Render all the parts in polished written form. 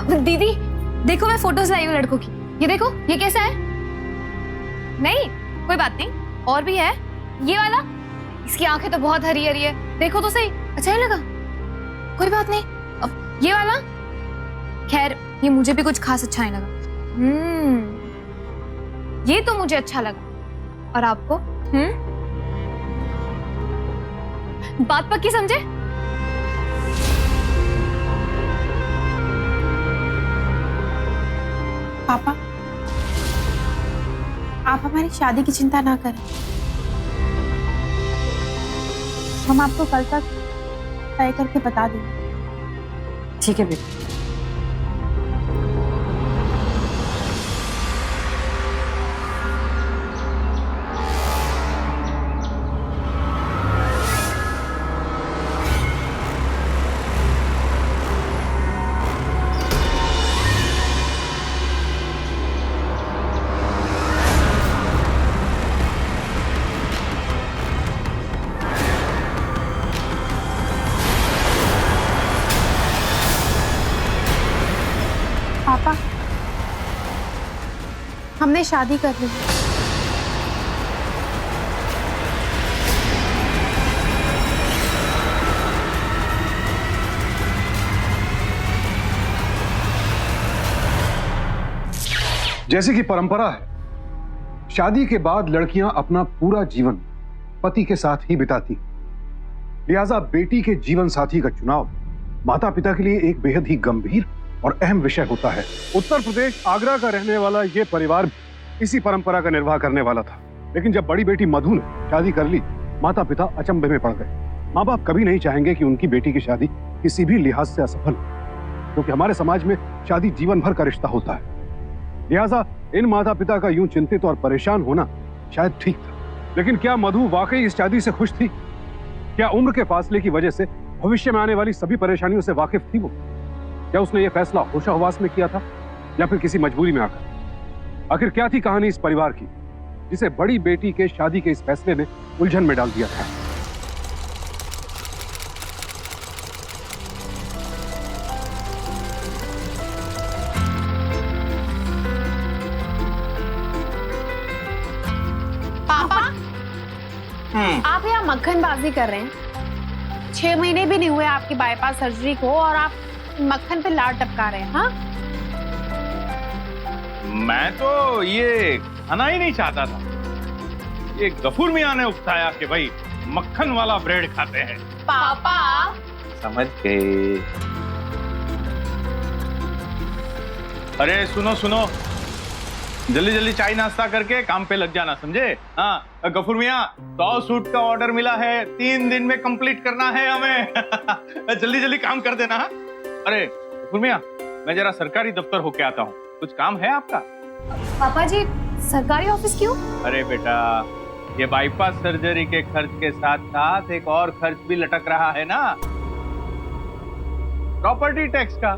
दीदी देखो, मैं फोटोज लाई हूँ लड़कों की। ये देखो, ये कैसा है? नहीं कोई बात नहीं, और भी है। ये वाला, इसकी आंखें तो बहुत हरी हरी है, देखो तो सही। अच्छा नहीं लगा? कोई बात नहीं। अब ये वाला, खैर ये मुझे भी कुछ खास अच्छा नहीं लगा। ये तो मुझे अच्छा लगा। और आपको? बात पक्की समझे? पापा, आप हमारी शादी की चिंता ना करें। हम आपको कल तक तय करके बता देंगे। ठीक है बेटा। पापा, हमने शादी कर ली है। जैसे कि परंपरा है, शादी के बाद लड़कियां अपना पूरा जीवन पति के साथ ही बिताती हैं। लिहाजा बेटी के जीवन साथी का चुनाव माता पिता के लिए एक बेहद ही गंभीर और अहम विषय होता है। उत्तर प्रदेश आगरा का रहने वाला यह परिवार इसी परंपरा का निर्वाह करने वाला था, लेकिन जब बड़ी बेटी मधु ने शादी कर ली, माता पिता अचंभे में पड़ गए। माँ बाप कभी नहीं चाहेंगे कि उनकी बेटी की शादी किसी भी लिहाज से असफल हो, क्योंकि हमारे समाज में शादी जीवन भर का रिश्ता होता है। लिहाजा इन माता पिता का यूं चिंतित और परेशान होना शायद ठीक था। लेकिन क्या मधु वाकई इस शादी से खुश थी? क्या उम्र के फासले की वजह से भविष्य में आने वाली सभी परेशानियों से वाकिफ थी वो? क्या उसने ये फैसला होशाहवास में किया था या फिर किसी मजबूरी में आकर? आखिर क्या थी कहानी इस परिवार की जिसे बड़ी बेटी के शादी के इस फैसले ने उलझन में डाल दिया था? पापा, आप यहाँ मक्खनबाजी कर रहे हैं। 6 महीने भी नहीं हुए आपकी बाईपास सर्जरी को और आप मक्खन पे लार टपका रहे हैं। हाँ, मैं तो ये खाना ही नहीं चाहता था। ये गफूर मियां ने उकसाया कि भाई मक्खन वाला ब्रेड खाते हैं। पापा समझ गए। अरे सुनो सुनो, जल्दी जल्दी चाय नाश्ता करके काम पे लग जाना, समझे? हाँ गफूर मियां, 100 सूट का ऑर्डर मिला है, 3 दिन में कंप्लीट करना है हमें। जल्दी जल्दी काम कर देना। हाँ? अरे गफूर मियां, मैं जरा सरकारी दफ्तर होके आता हूँ, कुछ काम है आपका? पापा जी, सरकारी ऑफिस क्यों? अरे बेटा, ये बाईपास सर्जरी के खर्च के साथ साथ एक और खर्च भी लटक रहा है ना, प्रॉपर्टी टैक्स का।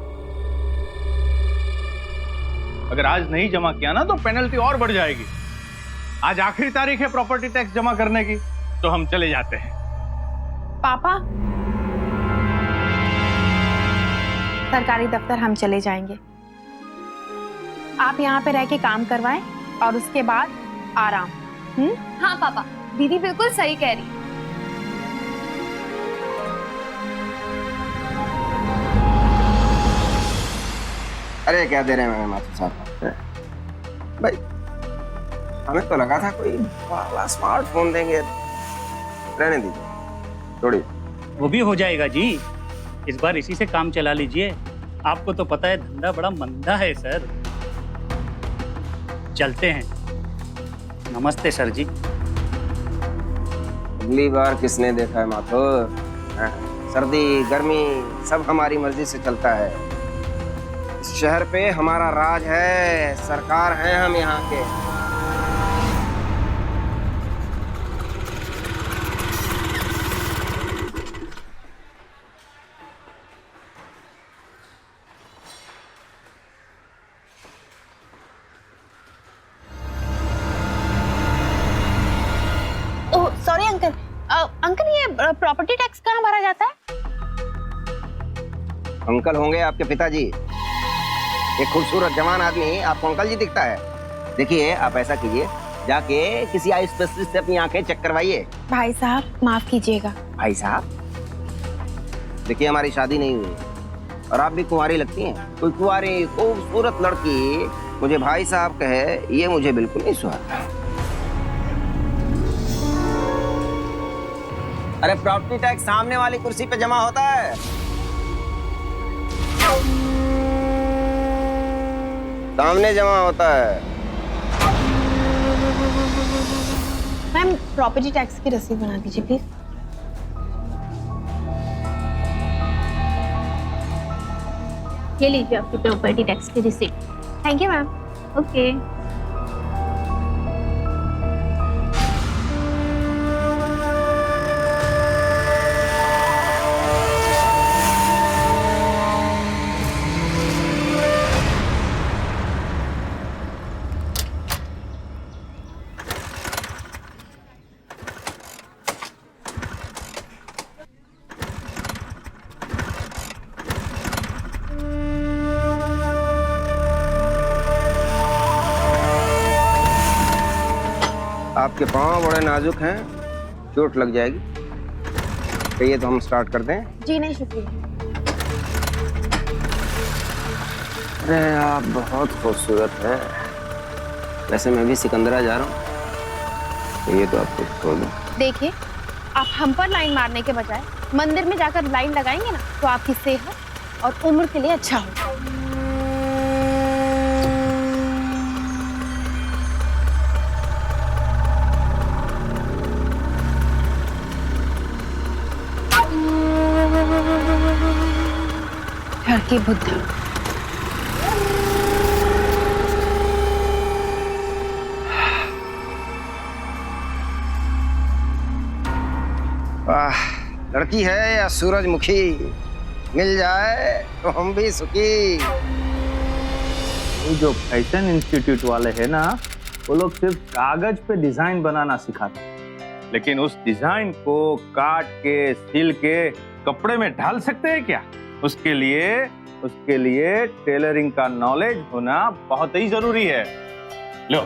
अगर आज नहीं जमा किया ना तो पेनल्टी और बढ़ जाएगी। आज आखिरी तारीख है प्रॉपर्टी टैक्स जमा करने की, तो हम चले जाते हैं। पापा, सरकारी दफ्तर हम चले जाएंगे। आप यहाँ पे रह के काम करवाएं और उसके बाद आराम। हाँ पापा, दीदी बिल्कुल सही कह रही है। अरे क्या दे रहे हैं माथुर साहब? भाई हमें तो लगा था कोई वाला स्मार्टफोन देंगे। रहने दीजिए थोड़ी। वो भी हो जाएगा जी, इस बार इसी से काम चला लीजिए। आपको तो पता है धंधा बड़ा मंदा है सर। चलते हैं। नमस्ते सर जी। अगली बार किसने देखा है माथुर? सर्दी गर्मी सब हमारी मर्जी से चलता है। इस शहर पे हमारा राज है, सरकार है हम यहाँ के। सॉरी अंकल, अंकल ये प्रॉपर्टी टैक्स कहाँ भरा जाता है? अंकल होंगे आपके पिताजी। एक खूबसूरत जवान आदमी आपको अंकल जी दिखता है। देखिए आप ऐसा कीजिए, जाके किसी आई स्पेशलिस्ट से अपनी आंखें चेक करवाइए। भाई साहब माफ कीजिएगा। भाई साहब, देखिए हमारी शादी नहीं हुई और आप भी कुंवारी लगती हैं। कोई कुंवारी खूबसूरत लड़की मुझे भाई साहब कहे, ये मुझे बिल्कुल नहीं सुहाता। अरे प्रॉपर्टी टैक्स सामने वाली कुर्सी पे जमा होता है। सामने जमा होता है। मैम प्रॉपर्टी टैक्स की रसीद बना दीजिए प्लीज। ये लीजिए आपकी प्रॉपर्टी टैक्स की receipt. Thank you ma'am. Okay. आपके पाँव बड़े नाजुक हैं, चोट लग जाएगी। कहिए तो हम स्टार्ट करते हैं। जी नहीं शुक्रिया। अरे आप बहुत खूबसूरत है। वैसे मैं भी सिकंदरा जा रहा हूँ। कहिए तो आपको छोड़ दूँ। देखिए आप हम पर लाइन मारने के बजाय मंदिर में जाकर लाइन लगाएंगे ना तो आपकी सेहत और उम्र के लिए अच्छा होगा। घर की बुद्ध। वाह, लड़की है या सूरजमुखी, मिल जाए तो हम भी सुखी। वो जो फैशन इंस्टीट्यूट वाले हैं ना, वो लोग सिर्फ कागज पे डिजाइन बनाना सिखाते हैं, लेकिन उस डिजाइन को काट के सिल के कपड़े में ढाल सकते हैं क्या? उसके लिए टेलरिंग का नॉलेज होना बहुत ही जरूरी है। लो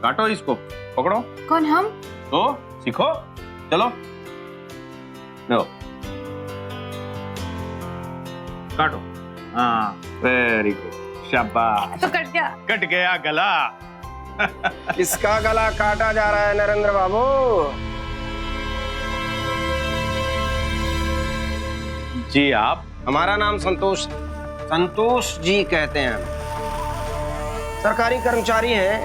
काटो इसको, पकड़ो। कौन हम? तो सीखो, चलो लो काटो। हाँ वेरी गुड, शाबाश। तो कट गया। कट गया गला। किसका गला काटा जा रहा है नरेंद्र बाबू? जी आप? हमारा नाम संतोष जी कहते हैं। हम सरकारी कर्मचारी हैं।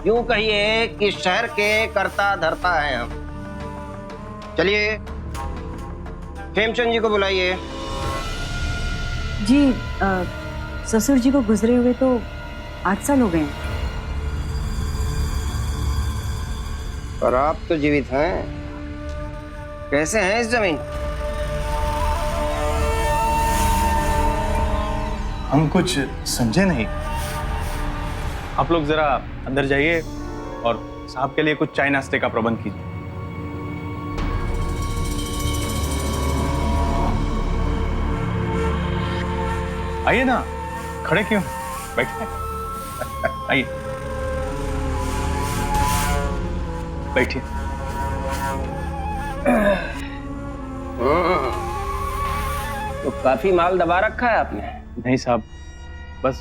यूं कहिए कि शहर के कर्ता धर्ता हैं हम। चलिए खेमचंद जी को बुलाइए। जी ससुर जी को गुजरे हुए तो 8 साल हो गए हैं। और आप तो जीवित हैं। कैसे हैं इस जमीन? हम कुछ समझे नहीं। आप लोग जरा अंदर जाइए और साहब के लिए कुछ चाय नाश्ते का प्रबंध कीजिए। आइए ना, खड़े क्यों, बैठिए। आइए बैठिए। तो काफी माल दबा रखा है आपने। नहीं साहब, बस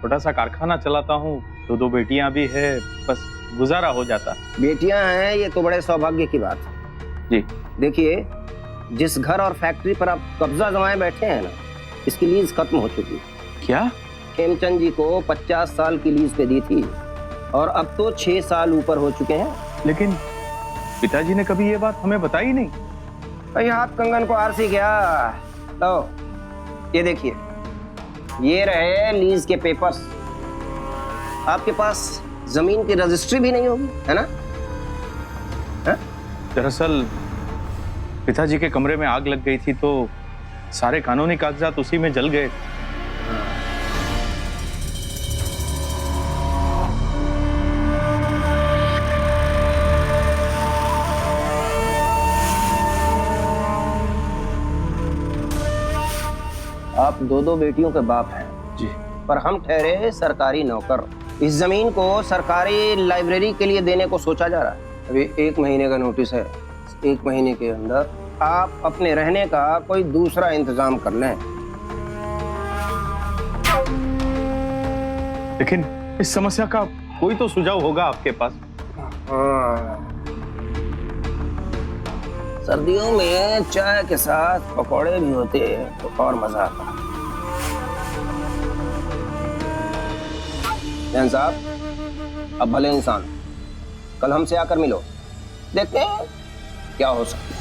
छोटा सा कारखाना चलाता हूँ, 2 बेटियां भी है, बस गुजारा हो जाता। बेटियां हैं, ये तो बड़े सौभाग्य की बात है। जी देखिए, जिस घर और फैक्ट्री पर आप कब्जा जमाए बैठे हैं ना, इसकी लीज खत्म हो चुकी है। क्या? खेमचंद जी को 50 साल की लीज पे दी थी और अब तो 6 साल ऊपर हो चुके हैं। लेकिन पिताजी ने कभी ये बात हमें बताई नहीं। भाई हाथ कंगन को आरसी क्या। लो ये देखिए, ये रहे लीज के पेपर्स। आपके पास जमीन की रजिस्ट्री भी नहीं होगी, है ना? दरअसल पिताजी के कमरे में आग लग गई थी तो सारे कानूनी कागजात उसी में जल गए। आप 2 बेटियों के बाप हैं। जी पर हम ठहरे सरकारी नौकर। इस जमीन को सरकारी लाइब्रेरी के लिए देने को सोचा जा रहा है। अभी 1 महीने का नोटिस है। 1 महीने के अंदर आप अपने रहने का कोई दूसरा इंतजाम कर लें। लेकिन इस समस्या का कोई तो सुझाव होगा आपके पास। हाँ। सर्दियों में चाय के साथ पकौड़े भी होते तो और मजा आता। जैन साहब, अब भले इंसान, कल हमसे आकर मिलो, देखते हैं क्या हो सकता है।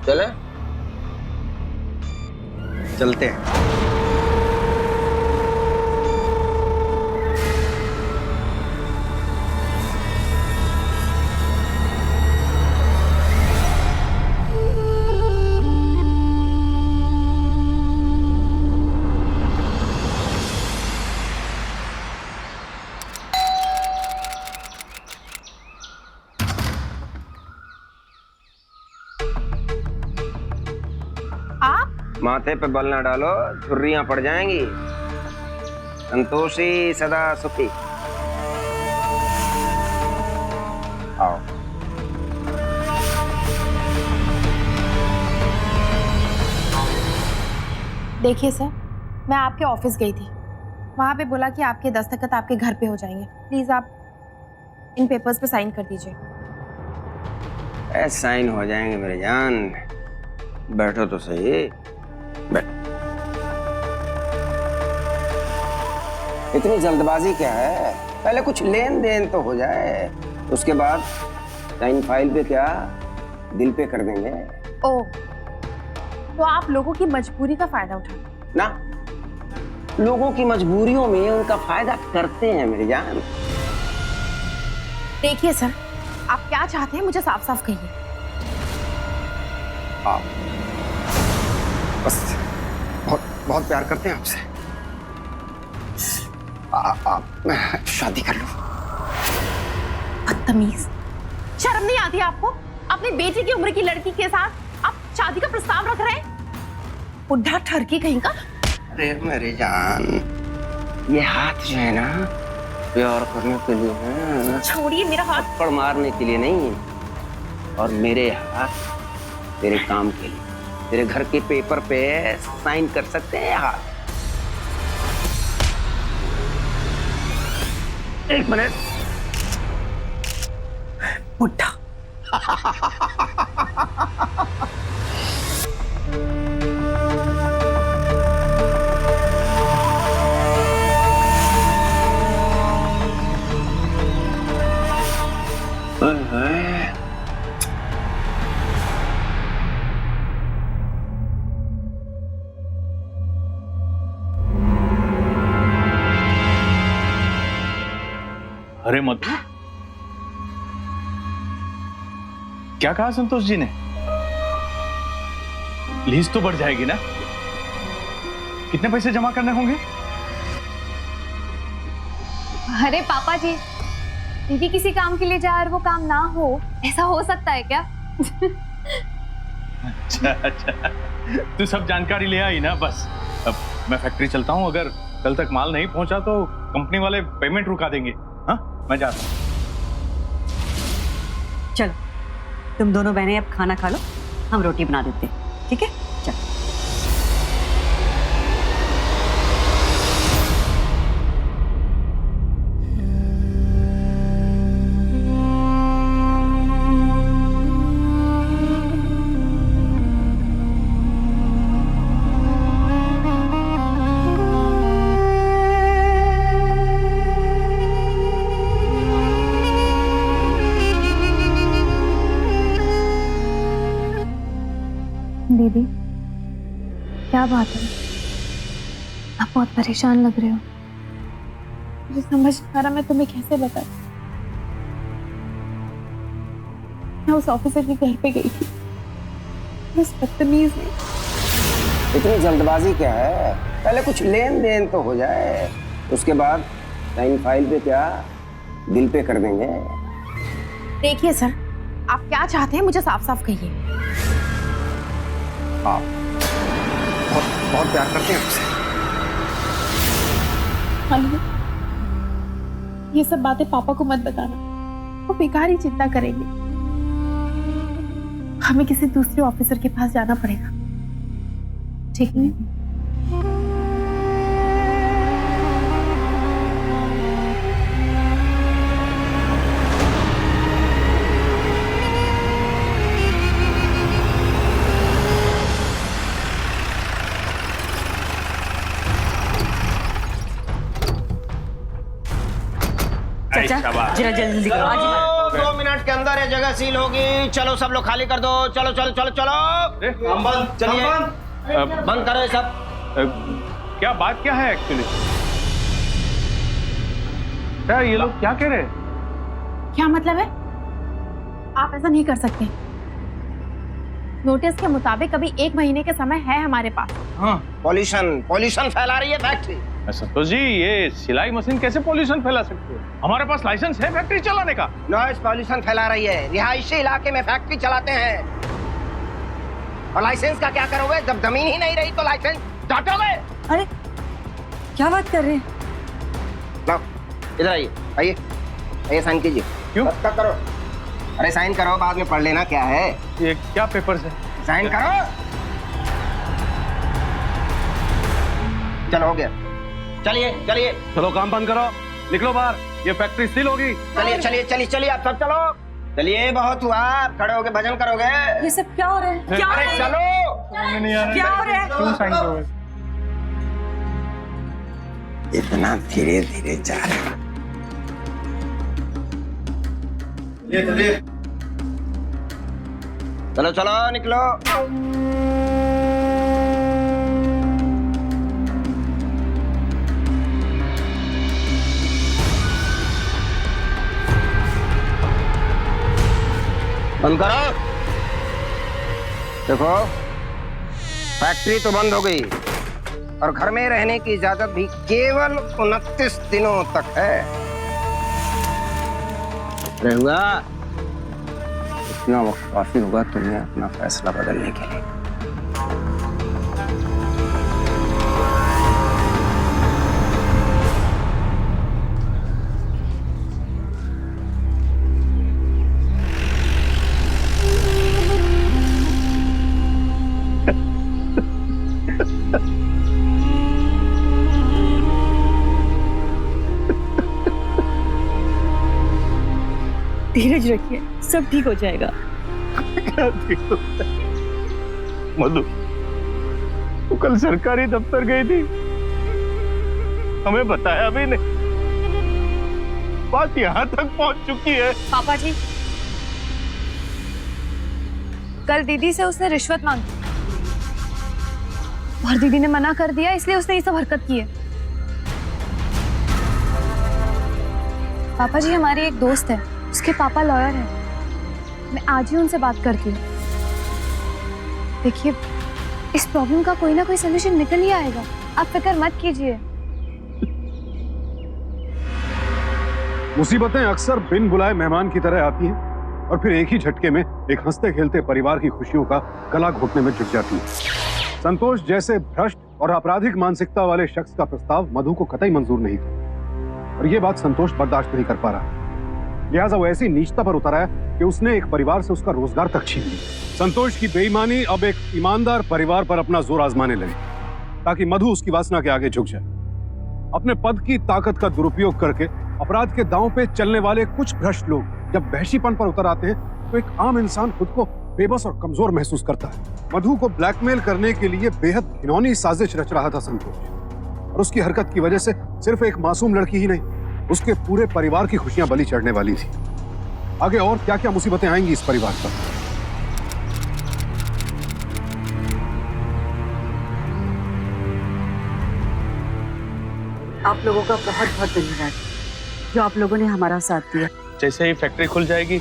चले, चलते हैं। माथे पे बल ना डालो, झुर्रियां पड़ जाएंगी। संतोषी सदा सुखी। आओ। देखिए सर, मैं आपके ऑफिस गई थी, वहां पे बोला कि आपके दस्तखत आपके घर पे हो जाएंगे। प्लीज आप इन पेपर्स पे साइन कर दीजिए। साइन हो जाएंगे मेरे जान। बैठो तो सही। इतनी जल्दबाजी क्या है? पहले कुछ लेन देन तो हो जाए, उसके बाद साइन फाइल पे क्या दिल पे कर देंगे। ओह, तो आप लोगों की मजबूरी का फायदा उठाएं ना? लोगों की मजबूरियों में उनका फायदा करते हैं मेरी जान। देखिए सर, आप क्या चाहते हैं मुझे साफ साफ कहिए। आप बस बहुत बहुत प्यार करते हैं आपसे। आप शादी कर लो। बदतमीज, शर्म नहीं आती आपको? अपनी बेटी की उम्र की लड़की के साथ आप शादी का प्रस्ताव रख रहे हैं? बुढ़ा ठरकी कहीं का। अरे मेरी जान, ये हाथ जो है ना, प्यार करने के लिए है। छोड़िए मेरा हाथ। थप्पड़ मारने के लिए नहीं, और मेरे हाथ तेरे काम के लिए। तेरे घर के पेपर पे साइन कर सकते हैं हाथ। 1 मिनट। बुढ़ा। अरे मधु, क्या कहा संतोष जी ने? लीज तो बढ़ जाएगी ना? कितने पैसे जमा करने होंगे? अरे पापा जी, दीदी किसी काम के लिए जाए और वो काम ना हो, ऐसा हो सकता है क्या? अच्छा, तू सब जानकारी ले आई ना? बस अब मैं फैक्ट्री चलता हूँ। अगर कल तक माल नहीं पहुंचा तो कंपनी वाले पेमेंट रुका देंगे। हाँ, मैं जाता हूँ। चलो, तुम दोनों बहनें अब खाना खा लो, हम रोटी बना देते हैं, ठीक है? चलो। दीदी, क्या बात है? आप बहुत परेशान लग रहे हो। मुझे समझ नहीं आ रहा मैं तुम्हें कैसे बताऊं। मैं उस ऑफिसर के घर पे गई थी, उस बदतमीज ने। इतनी जल्दबाजी क्या है? पहले कुछ लेन देन तो हो जाए, उसके बाद साइन फाइल पे क्या दिल पे कर देंगे। देखिए सर, आप क्या चाहते हैं मुझे साफ साफ कहिए। आप बहुत बहुत प्यार करते हैं मुझसे। मालूम, ये सब बातें पापा को मत बताना, वो बेकार ही चिंता करेंगे। हमें किसी दूसरे ऑफिसर के पास जाना पड़ेगा, ठीक है? चाचा जरा जल्दी करो, आज ही मारो। 2 मिनट के अंदर ये जगह सील होगी। चलो सब लोग खाली कर दो। चलो चलो चलो चलो। चलिए बंद करो ये सब। क्या बात क्या है एक्चुअली? क्या ये लोग क्या कह रहे हैं? क्या मतलब है? आप ऐसा नहीं कर सकते। नोटिस के मुताबिक अभी 1 महीने के समय है हमारे पास। हाँ पॉल्यूशन फैला रही है फैक्ट्री। संतोष जी, ये सिलाई मशीन कैसे पॉल्यूशन फैला सकती है? हमारे पास लाइसेंस है फैक्ट्री चलाने का। नॉइज पॉल्यूशन फैला रही है। रिहायशी इलाके में फैक्ट्री चलाते हैं, और लाइसेंस का क्या करोगे? जब जमीन ही नहीं रही तो लाइसेंस काटोगे? अरे क्या बात कर रहे हैं? लो इधर आइए, आइए आइए, साइन कीजिए। क्यों? तब करो। अरे साइन करो, बाद में पढ़ लेना क्या है। ये क्या पेपर्स है? साइन करो। चलो हो गया। चलिए चलिए चलो काम बंद करो, निकलो बाहर, ये फैक्ट्री सील होगी। चलिए चलिए चलिए चलिए, आप सब चलो। चलिए बहुत हुआ, आप खड़े होके भजन करोगे। ये सब क्या हो रहा है? क्या हो अरे रहा है? चलो। क्या हो रहा है? क्यों साइन करोगे? इतना धीरे धीरे जा रहे हैं। चलो चलो निकलो। बंद करो। देखो फैक्ट्री तो बंद हो गई, और घर में रहने की इजाजत भी केवल 29 दिनों तक है। रहुआ इतना वक्त काफी होगा तुम्हें अपना फैसला बदलने के लिए। धीरज रखिए, सब ठीक हो जाएगा। मधु, तू कल सरकारी दफ्तर गई थी, हमें बताया भी नहीं। बात यहाँ तक पहुँच चुकी है। पापा जी, कल दीदी से उसने रिश्वत मांगी और दीदी ने मना कर दिया, इसलिए उसने ये सब हरकत की है। पापा जी, हमारी एक दोस्त है, उसके पापा लॉयर हैं। मैं आज ही उनसे बात करती हूँ। देखिए, इस प्रॉब्लम का कोई ना कोई सलूशन निकल ही आएगा, आप फिक्र मत कीजिए। मुसीबतें अक्सर बिन बुलाए मेहमान की तरह आती हैं और फिर एक ही झटके में एक हंसते खेलते परिवार की खुशियों का गला घोटने में जुट जाती है। संतोष जैसे भ्रष्ट और आपराधिक मानसिकता वाले शख्स का प्रस्ताव मधु को कतई मंजूर नहीं था, और ये बात संतोष बर्दाश्त नहीं कर पा रहा। लिहाजा वो ऐसी नीचता पर उतर आया कि उसने एक परिवार से उसका रोजगार तक छीन लिया। संतोष की बेईमानी अब एक ईमानदार परिवार पर अपना जोर आजमाने लगी, ताकि मधु उसकी वासना के आगे झुक जाए। अपने पद की ताकत का दुरुपयोग करके अपराध के दांव पे चलने वाले कुछ भ्रष्ट लोग जब वहशीपन पर उतर आते हैं, तो एक आम इंसान खुद को बेबस और कमजोर महसूस करता है। मधु को ब्लैकमेल करने के लिए बेहद घिनौनी साजिश रच रहा था संतोष, और उसकी हरकत की वजह से सिर्फ एक मासूम लड़की ही नहीं, उसके पूरे परिवार की खुशियां बलि चढ़ने वाली थी। आगे और क्या क्या मुसीबतें आएंगी इस परिवार पर। आप लोगों का बहुत बहुत धन्यवाद, जो आप लोगों ने हमारा साथ दिया। जैसे ही फैक्ट्री खुल जाएगी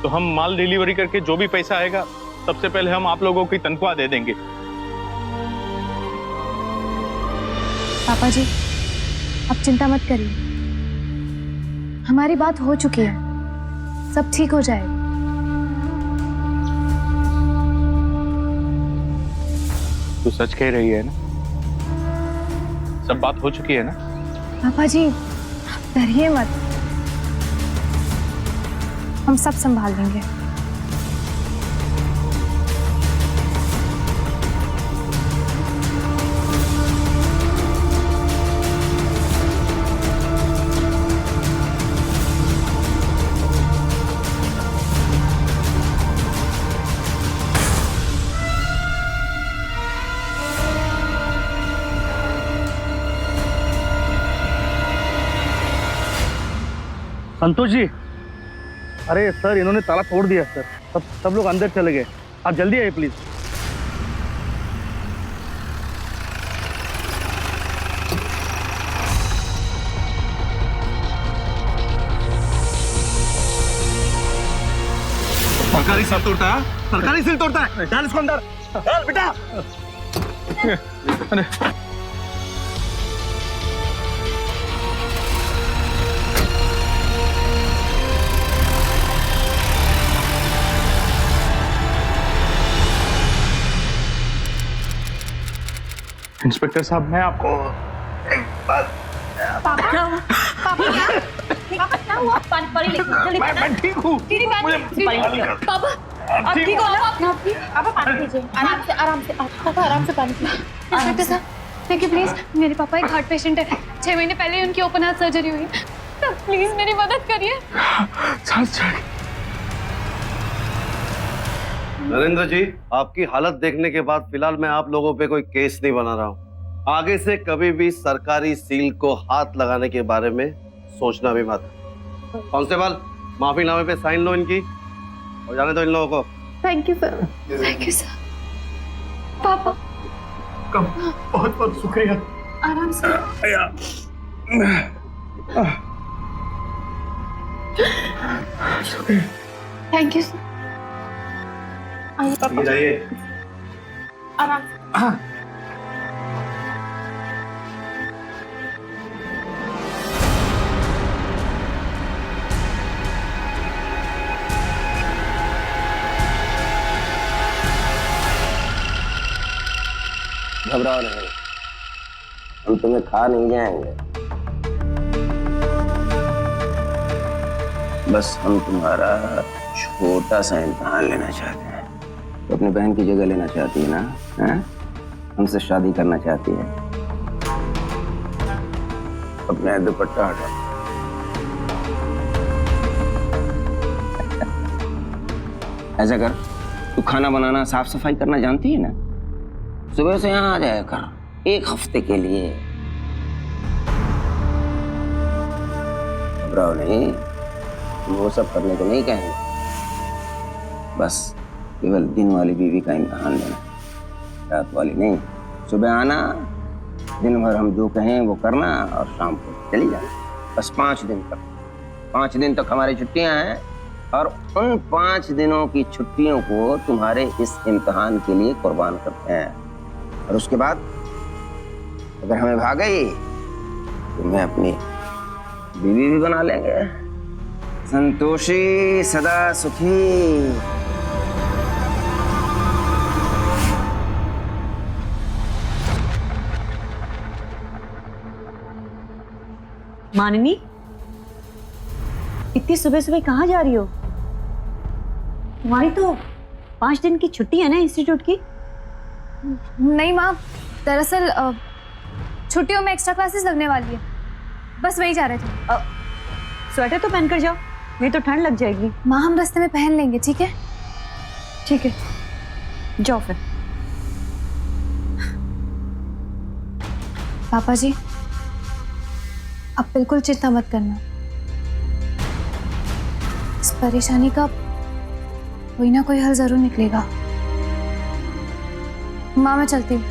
तो हम माल डिलीवरी करके जो भी पैसा आएगा सबसे पहले हम आप लोगों की तनख्वाह दे देंगे। पापा जी, आप चिंता मत करिए, हमारी बात हो चुकी है, सब ठीक हो जाएगा। तू सच कह रही है ना? सब बात हो चुकी है ना? पापा जी आप डरिए मत, हम सब संभाल लेंगे। संतोष जी, अरे सर इन्होंने ताला तोड़ दिया सर। सब लोग अंदर चले गए। आप जल्दी आइए प्लीज। सरकारी सिल तोड़ता है, सरकारी सिल तोड़ता है। डाल इसको अंदर, डाल बेटा। अरे इंस्पेक्टर साहब, मैं आपको क्या हुआ? पानी लेके जल्दी। मैं ठीक हूँ। पापा आप ठीक हो ना? पापा पानी दीजिए, आराम से पापा आराम से पानी पीजिए। इंस्पेक्टर साहब देखिए प्लीज, मेरे पापा एक हार्ट पेशेंट है, 6 महीने पहले उनकी ओपन हार्ट सर्जरी हुई, तो प्लीज मेरी मदद करिए। नरेंद्र जी, आपकी हालत देखने के बाद फिलहाल मैं आप लोगों पे कोई केस नहीं बना रहा हूँ। आगे से कभी भी सरकारी सील को हाथ लगाने के बारे में सोचना भी मत। कांस्टेबल, माफीनामे पे साइन लो इनकी और जाने दो इन लोगों को। Thank you sir. Thank you sir. पापा बहुत बहुत शुक्रिया। आराम से। Thank you sir. आइए पापा, जाइए। आराम से। घबराओ नहीं, हम तुम्हें खा नहीं जाएंगे। बस हम तुम्हारा छोटा सा इम्तिहान लेना चाहते हैं। तो अपनी बहन की जगह लेना चाहती है ना? हैं? हमसे शादी करना चाहती है। अपना दुपट्टा हटा। ऐसा कर, तू खाना बनाना साफ सफाई करना जानती है ना? सुबह से यहाँ आ जाया कर 1 हफ्ते के लिए। घबराओ नहीं, वो सब करने को नहीं कहेंगे। बस केवल दिन वाली बीवी का इम्तिहान लेना, रात वाली नहीं। सुबह आना, दिन भर हम जो कहें वो करना और शाम को चली जाना। बस 5 दिन तक। 5 दिन तक हमारी छुट्टियां हैं और उन 5 दिनों की छुट्टियों को तुम्हारे इस इम्तिहान के लिए कुर्बान करते हैं। और उसके बाद अगर हमें भाग गई तो मैं अपनी बीवी भी बना लेंगे। संतोषी सदा सुखी। माननी, इतनी सुबह सुबह कहाँ जा रही हो? तुम्हारी तो 5 दिन की छुट्टी है ना इंस्टीट्यूट की? नहीं माँ, दरअसल छुट्टियों में एक्स्ट्रा क्लासेस लगने वाली है, बस वही जा रहे थे। स्वेटर तो पहनकर जाओ, नहीं तो ठंड लग जाएगी। माँ हम रास्ते में पहन लेंगे, ठीक है? ठीक है, जाओ फिर। पापा जी आप बिल्कुल चिंता मत करना, इस परेशानी का कोई ना कोई हल जरूर निकलेगा। माँ मैं चलती हूँ।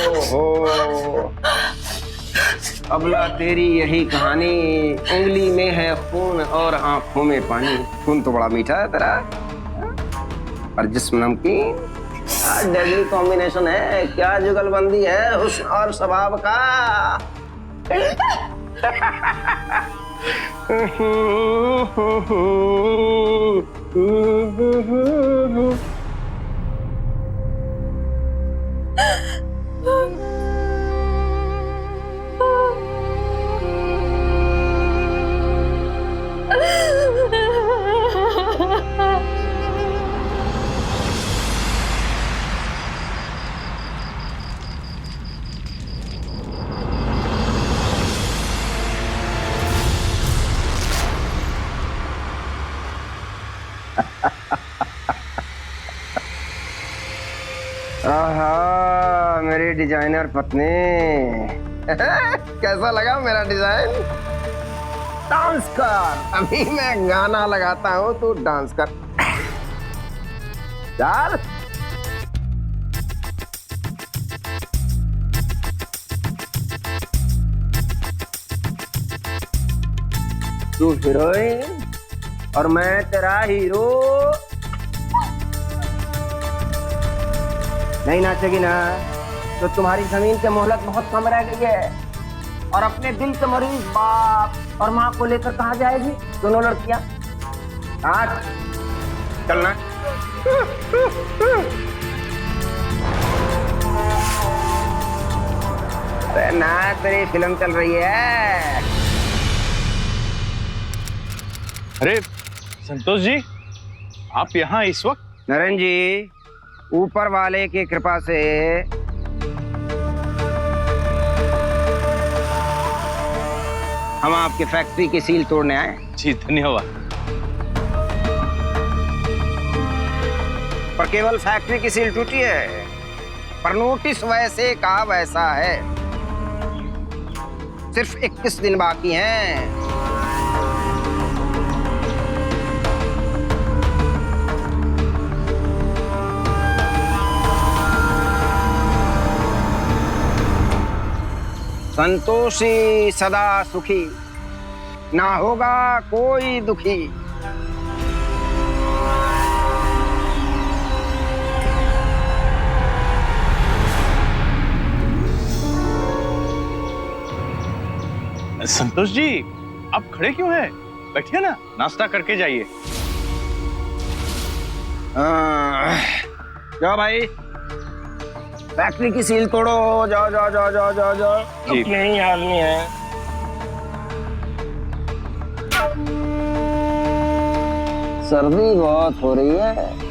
ओहो, अबला तेरी यही कहानी, उंगली में है खून और आंखों में पानी। खून तो बड़ा मीठा है तेरा, और जिस्म नमकीन। डेडली कॉम्बिनेशन है, क्या जुगलबंदी है हुस्न और स्वभाव का। आहा, मेरी डिजाइनर पत्नी। कैसा लगा मेरा डिजाइन? डांस कर, अभी मैं गाना लगाता हूँ, तू डांस कर। चल। तू हीरोइन और मैं तेरा हीरो। नहीं नाचेगी ना तो तुम्हारी जमीन पे मोहलत बहुत कम रह गई है, और अपने दिल के मरीज बाप और माँ को लेकर कहाँ जाएगी दोनों लड़कियां? नाच, चलना। अरे नाच, तेरी फिल्म चल रही है। अरे संतोष जी, आप यहाँ इस वक्त? नरेंद्र जी, ऊपर वाले की कृपा से हम आपकी फैक्ट्री की सील तोड़ने आए। जी धन्यवाद। पर केवल फैक्ट्री की सील टूटी है, पर नोटिस वैसे का वैसा है। सिर्फ 21 दिन बाकी हैं। संतोषी सदा सुखी, ना होगा कोई दुखी। संतोष जी, आप खड़े क्यों हैं? बैठिए ना, नाश्ता करके जाइए। जाओ भाई, फैक्ट्री की सील तोड़ो। जाओ जाओ जाओ जाओ जाओ जाओ। नहीं आदमी है। सर्दी बहुत हो रही है।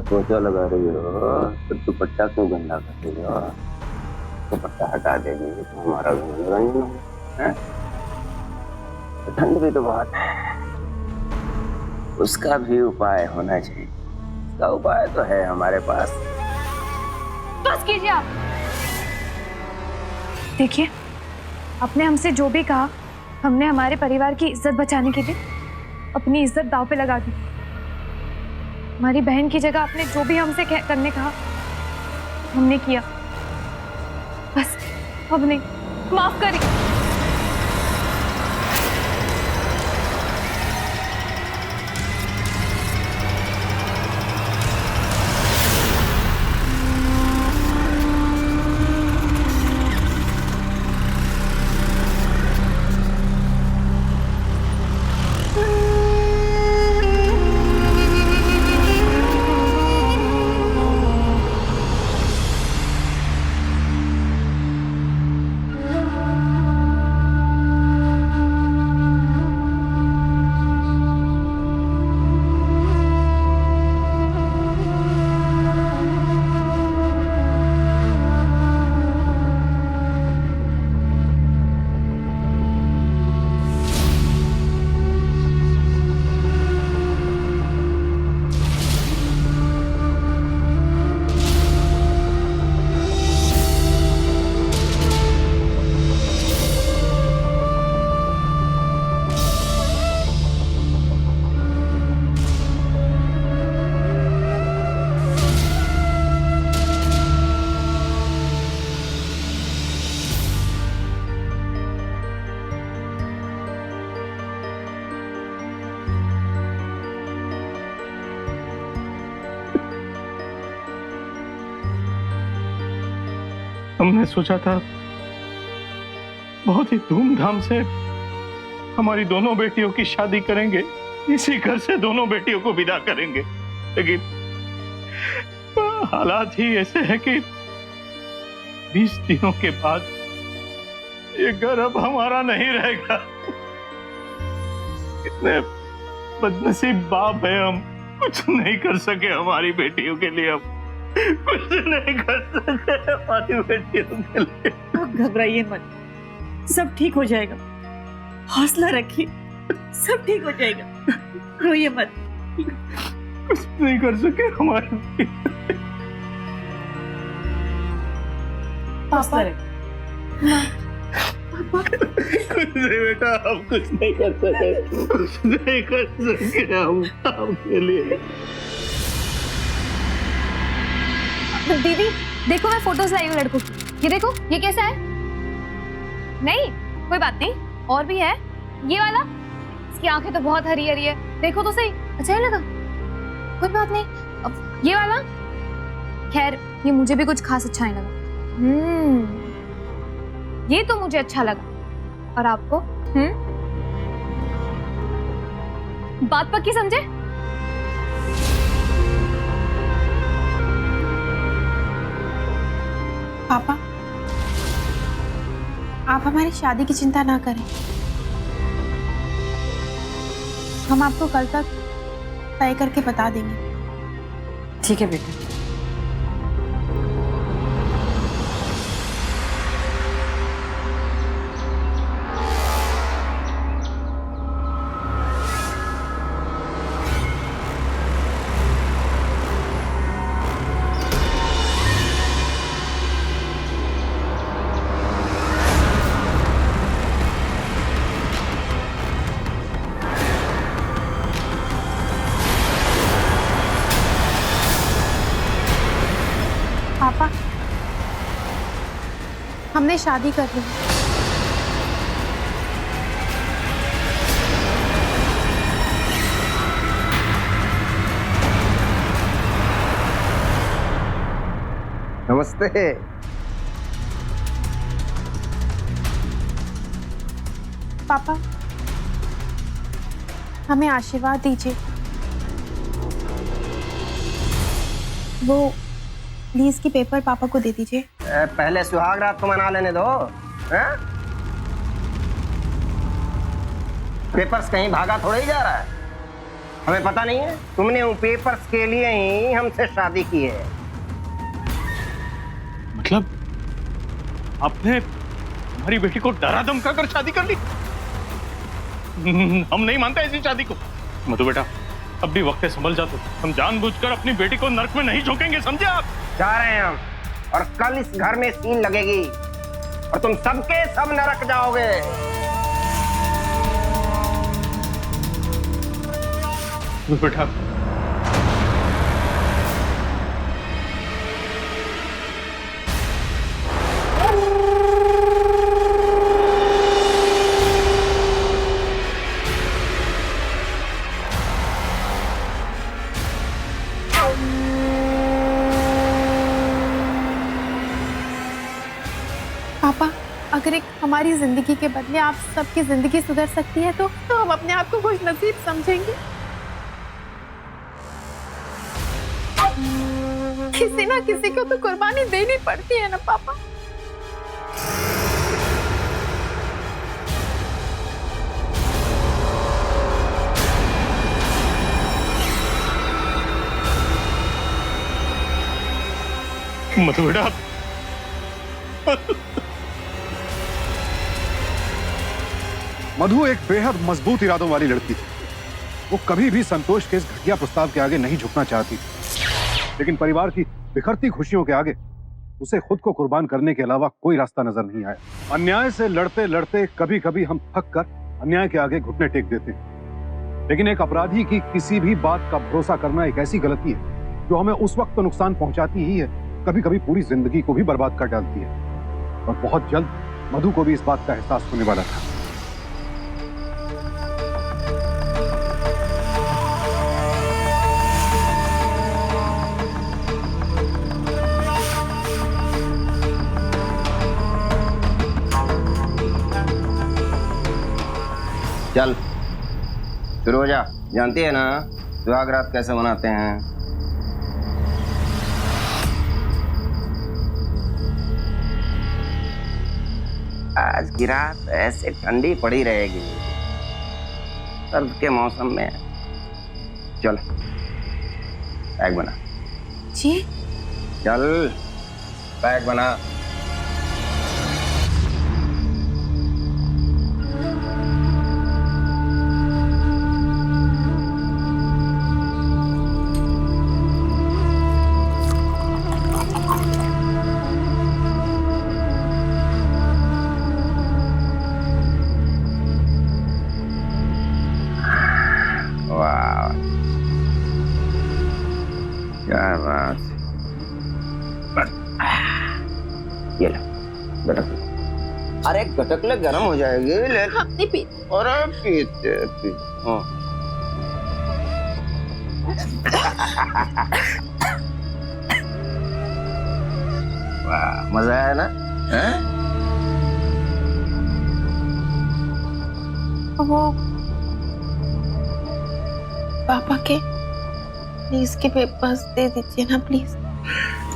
पोछा लगा रही हो तो दुपट्टा क्यों गंदा कर रही हो? दुपट्टा हटा देगी तो हमारा मनोरंजन है। ठंड भी तो बहुत है, उसका भी उपाय होना चाहिए। उसका उपाय तो है हमारे पास। बस कीजिए आप। देखिए, आपने हमसे जो भी कहा, हमने हमारे परिवार की इज्जत बचाने के लिए अपनी इज्जत दांव पे लगा दी। हमारी बहन की जगह आपने जो भी हमसे करने कहा, हमने किया। बस अब नहीं, माफ करिए। हमने सोचा था बहुत ही धूमधाम से हमारी दोनों बेटियों की शादी करेंगे, इसी घर से दोनों बेटियों को विदा करेंगे, लेकिन हालात ही ऐसे हैं कि 20 दिनों के बाद ये घर अब हमारा नहीं रहेगा। इतने बदनसीब बाप है हम, कुछ नहीं कर सके हमारी बेटियों के लिए, हम कुछ नहीं कर सके हमारी बेटियों के लिए। आप घबराइए मत, सब ठीक हो जाएगा, हौसला रखिए, सब ठीक हो जाएगा, रोइए मत। कुछ नहीं कर सके हमारे हौसला कुछ नहीं बेटा, हम कुछ नहीं कर सके, कुछ नहीं कर सके हम आपके लिए। दीदी देखो मैं फोटोज लाई हूँ लड़कों की, ये देखो ये कैसा है। नहीं कोई बात नहीं, और भी है ये वाला, इसकी आंखें तो बहुत हरी हरी है, देखो तो सही, अच्छा नहीं लगा? कोई बात नहीं। अब ये वाला, खैर ये मुझे भी कुछ खास अच्छा नहीं लगा। ये तो मुझे अच्छा लगा, और आपको? बात पक्की समझे? पापा, आप हमारी शादी की चिंता ना करें, हम आपको कल तक तय करके बता देंगे। ठीक है बेटा। पापा, हमने शादी कर ली। नमस्ते। पापा, हमें आशीर्वाद दीजिए। वो प्लीज की पेपर पापा को दे दीजिए। पहले सुहाग रात को मना लेने दो, हैं? पेपर्स कहीं भागा थोड़ा ही जा रहा है, हमें पता नहीं है? तुमने उन पेपर्स के लिए ही हमसे शादी की है। मतलब आपने हमारी बेटी को डरा धमका कर शादी कर ली? हम नहीं मानते ऐसी शादी को। मधु बेटा, अब भी वक्त है, संभल जा। तो हम जानबूझकर अपनी बेटी को नर्क में नहीं झोंकेंगे, समझे आप? जा रहे हैं हम, और कल इस घर में सील लगेगी और तुम सबके सब नरक जाओगे। बेटा पापा, अगर एक हमारी जिंदगी के बदले आप सबकी जिंदगी सुधर सकती है तो हम अपने आप को खुश नसीब समझेंगे। किसी ना किसी को तो कुर्बानी देनी पड़ती है ना पापा। मधु बेटा, मधु एक बेहद मजबूत इरादों वाली लड़की थी। वो कभी भी संतोष के इस घटिया प्रस्ताव के आगे नहीं झुकना चाहती थी, लेकिन परिवार की बिखरती खुशियों के आगे उसे खुद को कुर्बान करने के अलावा कोई रास्ता नजर नहीं आया। अन्याय से लड़ते लड़ते कभी कभी हम थक कर अन्याय के आगे घुटने टेक देते हैं, लेकिन एक अपराधी की किसी भी बात का भरोसा करना एक ऐसी गलती है जो हमें उस वक्त तो नुकसान पहुंचाती ही है, कभी कभी पूरी जिंदगी को भी बर्बाद कर डालती है। और बहुत जल्द मधु को भी इस बात का एहसास होने वाला था। शुरू हो जा। जानती है ना सुहाग रात कैसे मनाते हैं? आज की रात ऐसे ठंडी पड़ी रहेगी सर्द के मौसम में। चल बैग बना। जी चल बैग बना। वाह क्या बात। ये ले गटक ले। अरे गटक ले, गर्म हो जाएगी। ले अपनी पी। अरे पीते पी। हाँ। वाह मजा आया ना? हैं? वो पापा के प्लीज के पेपर्स दे दीजिए ना प्लीज।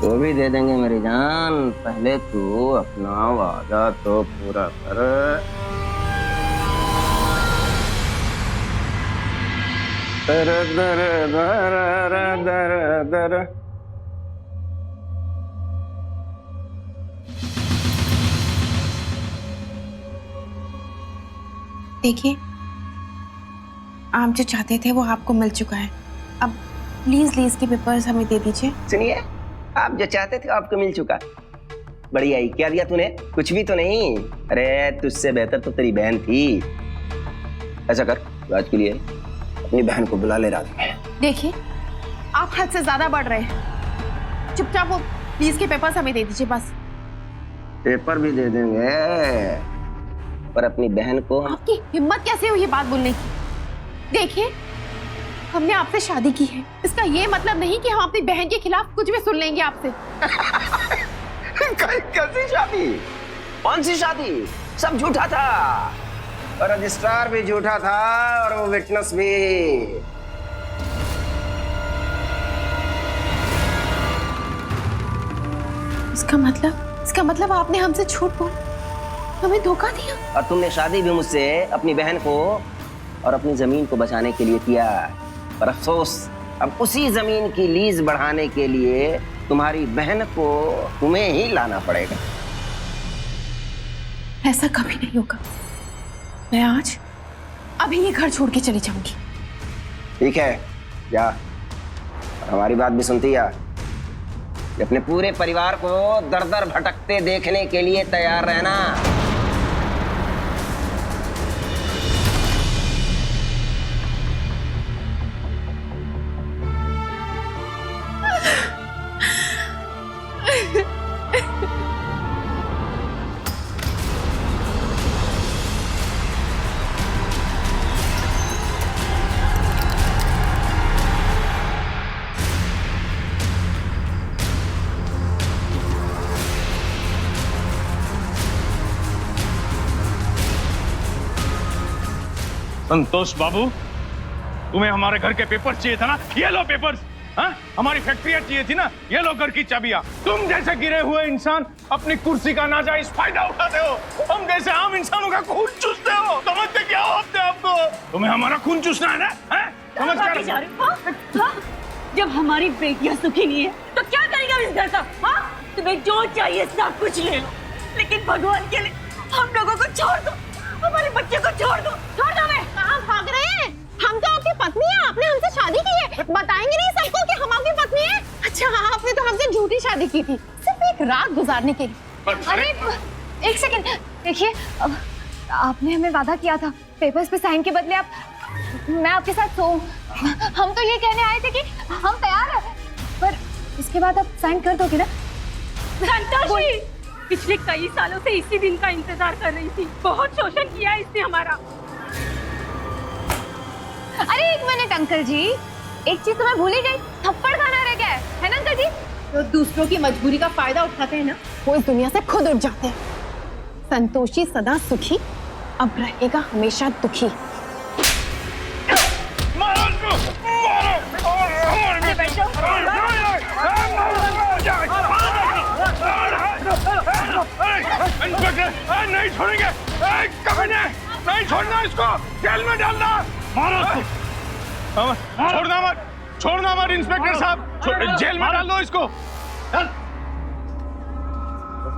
वो भी दे देंगे मेरी जान, पहले तू अपना वादा तो पूरा कर। दर दर दर दर दर। देखिए आप जो चाहते थे वो आपको मिल चुका है। अब प्लीज लीज के पेपर्स हमें दे दीजिए। सुनिए, आप जो चाहते थे आपको मिल चुका। बढ़िया ही। क्या दिया तूने? कुछ भी तो नहीं। अरे तुझसे बेहतर तो तेरी बहन थी। ऐसा कर, आज के लिए अपनी बहन को बुला ले रात में। देखिए आप हद से ज्यादा बढ़ रहे हैं। चुपचाप वो प्लीज के पेपर्स हमें दे दीजिए बस। पेपर भी दे देंगे, पर अपनी बहन को। आपकी हिम्मत कैसे हुई ये बात बोलने की? देखिए हमने आपसे शादी की है, इसका ये मतलब नहीं कि हम अपनी बहन के खिलाफ कुछ भी सुन लेंगे आपसे। कैसी शादी? कौन सी शादी? सब झूठा था, और रजिस्ट्रार भी झूठा था, और वो विटनेस भी। इसका मतलब आपने हमसे झूठ बोल हमें धोखा दिया। और तुमने शादी भी मुझसे अपनी बहन को और अपनी जमीन को बचाने के लिए किया। पर अफसोस, अब उसी जमीन की लीज बढ़ाने के लिए तुम्हारी बहन को तुम्हें ही लाना पड़ेगा। ऐसा कभी नहीं होगा। मैं आज अभी ये घर छोड़ के चली जाऊंगी। ठीक है जा, हमारी बात भी सुनती है। अपने पूरे परिवार को दर दर भटकते देखने के लिए तैयार रहना। संतोष बाबू, तुम्हें हमारे घर के पेपर चाहिए था ना? ये लो पेपर्स। हाँ? हमारी फैक्ट्रियां चाहिए थी ना? ये लो घर की चाबियां। तुम जैसे गिरे हुए इंसान अपनी कुर्सी का नाजायज फायदा उठाते हो। हम जैसे आम इंसानों का खून चूसते हो। समझते क्या हो अपने आप को? तुम्हें हमारा खून चूसना है ना? समझ कर। जब हमारी बेटियां सुखी नहीं है तो क्या करेगा इस घर का? हाँ? तुम्हें जो चाहिए सब कुछ ले लो, लेकिन भगवान के लिए हम लोगों को छोड़ दो, हमारे बच्चे को छोड़ दो। छोड़ दो। मैं कहाँ भाग रहे हैं? हम तो आपकी पत्नी हैं, आपने हमसे शादी की है। बताएंगे नहीं सबको कि हम आपकी पत्नी हैं? अच्छा आपने तो हमसे झूठी शादी की थी, सिर्फ एक रात गुजारने के लिए। अरे एक सेकंड, देखिए अब आपने हमें वादा किया था पेपर्स पे साइन के बदले आप मैं आपके साथ सोऊं। हम तो ये कहने आए थे कि हम तैयार हैं, पर इसके बाद आप साइन कर दोगे ना? संतोषी, पिछले कई सालों से इसी दिन का इंतजार कर रही थी। बहुत शोषण किया है इसने हमारा। अरे एक मिनट अंकल जी, एक चीज तो मैं भूल ही गई, थप्पड़ खाना रह गया है ना अंकल जी? तो दूसरों की मजबूरी का फायदा उठाते हैं ना, वो इस दुनिया से खुद उठ जाते हैं। संतोषी सदा सुखी, अब रहेगा हमेशा दुखी। नहीं छोड़ेंगे। कमीने, नहीं छोड़ना इसको, जेल में डालना। मारो छोड़ना मत, छोड़ना मत इंस्पेक्टर साहब, जेल में डाल दो इसको।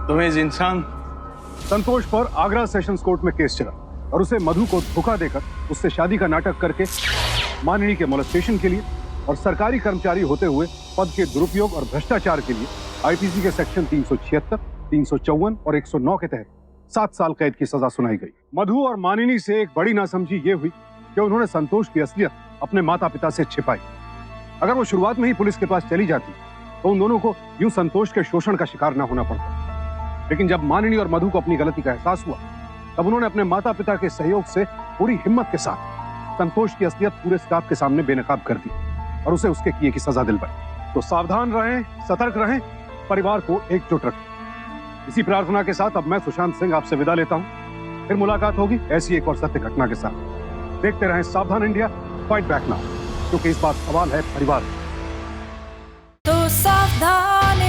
तुम्हें इंसान। संतोष पर आगरा सेशंस कोर्ट में केस चला और उसे मधु को धोखा देकर उससे शादी का नाटक करके माननी के मोलेस्टेशन के लिए और सरकारी कर्मचारी होते हुए पद के दुरुपयोग और भ्रष्टाचार के लिए आईपीसी के सेक्शन 376, 354 और 109 के तहत 7 साल कैद की सजा सुनाई गई। मधु और मानिनी से एक बड़ी नासमझी ये हुई कि उन्होंने संतोष की असलियत अपने माता पिता से छिपाई। अगर वो शुरुआत में ही पुलिस के पास चली जाती तो उन दोनों को यूं संतोष के शोषण का शिकार न होना पड़ता। लेकिन जब मानिनी और मधु को अपनी गलती का एहसास हुआ तब उन्होंने अपने माता पिता के सहयोग से पूरी हिम्मत के साथ संतोष की असलियत पूरे स्टाफ के सामने बेनकाब कर दी और उसे उसके किए की सजा दिलवाई। तो सावधान रहें, सतर्क रहें, परिवार को एकजुट रखें। इसी प्रार्थना के साथ अब मैं सुशांत सिंह आपसे विदा लेता हूं। फिर मुलाकात होगी ऐसी एक और सत्य घटना के साथ। देखते रहें सावधान इंडिया, फाइट बैक नाउ, क्योंकि इस बात सवाल है परिवार। तो सावधान